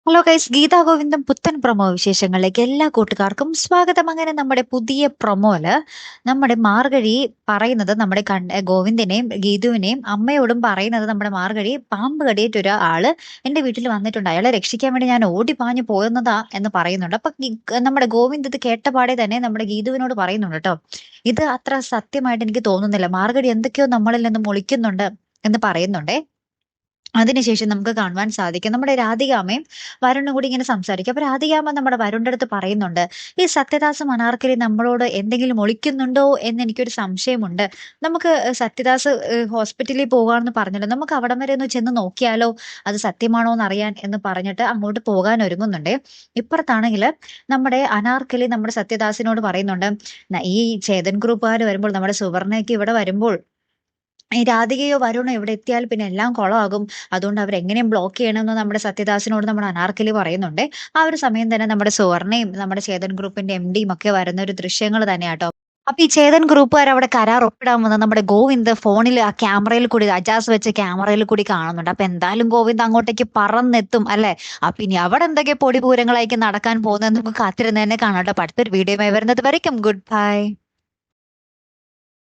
Hello guys, Gita ഗോവിന്ദം പുത്തൻ promo വിശേഷങ്ങളിലേക്ക് എല്ലാ കൂട്ടുകാർക്കും സ്വാഗതം. അങ്ങനെ നമ്മുടെ പുതിയ പ്രൊമോയില് നമ്മുടെ മാർഗഴി പറയുന്നത് നമ്മുടെ ഗോവിന്ദനെയും ഗീതുവിനെയും അമ്മയോടും പറയുന്നത് നമ്മുടെ മാർഗഴി പാമ്പ് കടിയേറ്റ ഒരാള് എന്റെ വീട്ടിൽ വന്നിട്ടുണ്ട്, അയാളെ രക്ഷിക്കാൻ വേണ്ടി ഞാൻ ഓടി പാഞ്ഞു പോയെന്നതാ എന്ന് പറയുന്നുണ്ട്. അപ്പൊ നമ്മുടെ ഗോവിന്ദ് ഇത് കേട്ടപാടെ തന്നെ നമ്മുടെ ഗീതുവിനോട് പറയുന്നുണ്ട് കേട്ടോ, ഇത് അത്ര സത്യമായിട്ട് എനിക്ക് തോന്നുന്നില്ല, മാർഗഴി എന്തൊക്കെയോ നമ്മളിൽ നിന്ന് ഒളിക്കുന്നുണ്ട് എന്ന് പറയുന്നുണ്ടേ. അതിനുശേഷം നമുക്ക് കാണുവാൻ സാധിക്കും നമ്മുടെ രാധികാമ്മയും വരുണും കൂടി ഇങ്ങനെ സംസാരിക്കും. അപ്പൊ രാധികാമ്മ നമ്മുടെ വരുണിന്റെ അടുത്ത് പറയുന്നുണ്ട്, ഈ സത്യദാസും അനാർക്കലി നമ്മളോട് എന്തെങ്കിലും ഒളിക്കുന്നുണ്ടോ എന്ന് എനിക്കൊരു സംശയമുണ്ട്. നമുക്ക് സത്യദാസ് ഹോസ്പിറ്റലിൽ പോകാമെന്ന് പറഞ്ഞല്ലോ, നമുക്ക് അവിടം വരെ ഒന്ന് ചെന്ന് നോക്കിയാലോ, അത് സത്യമാണോ എന്ന് അറിയാൻ എന്ന് പറഞ്ഞിട്ട് അങ്ങോട്ട് പോകാൻ ഒരുങ്ങുന്നുണ്ട്. ഇപ്പുറത്താണെങ്കിൽ നമ്മുടെ അനാർക്കലി നമ്മുടെ സത്യദാസിനോട് പറയുന്നുണ്ട്, ഈ ചേതൻ ഗ്രൂപ്പുകാർ വരുമ്പോൾ നമ്മുടെ സുവർണയ്ക്ക് ഇവിടെ വരുമ്പോൾ ഈ രാധികയോ വരുണോ ഇവിടെ എത്തിയാൽ പിന്നെ എല്ലാം കുളമാകും. അതുകൊണ്ട് അവരെങ്ങനെയും ബ്ലോക്ക് ചെയ്യണമെന്ന് നമ്മുടെ സത്യദാസിനോട് നമ്മുടെ അനാർക്കലി പറയുന്നുണ്ട്. ആ ഒരു സമയം തന്നെ നമ്മുടെ സുവർണയും നമ്മുടെ ചേതൻ ഗ്രൂപ്പിന്റെ MDയും ഒക്കെ വരുന്ന ഒരു ദൃശ്യങ്ങൾ തന്നെയാട്ടോ. അപ്പൊ ഈ ചേതൻ ഗ്രൂപ്പുകാർ അവിടെ കരാർ ഒപ്പിടാൻ വന്ന് നമ്മുടെ ഗോവിന്ദ് ഫോണിൽ ആ ക്യാമറയിൽ കൂടി അജാസ് വെച്ച ക്യാമറയിൽ കൂടി കാണുന്നുണ്ട്. അപ്പൊ എന്തായാലും ഗോവിന്ദ് അങ്ങോട്ടേക്ക് പറന്നെത്തും അല്ലെ. അപ്പൊ ഇനി അവിടെ എന്തൊക്കെ പൊടിപൂരങ്ങളായിരിക്കും നടക്കാൻ പോകുന്നത് നമുക്ക് കാത്തിരുന്ന് തന്നെ കാണാം കേട്ടോ. അടുത്തൊരു വീഡിയോയുമായി വരുന്നത് വരയ്ക്കും ഗുഡ് ബൈ.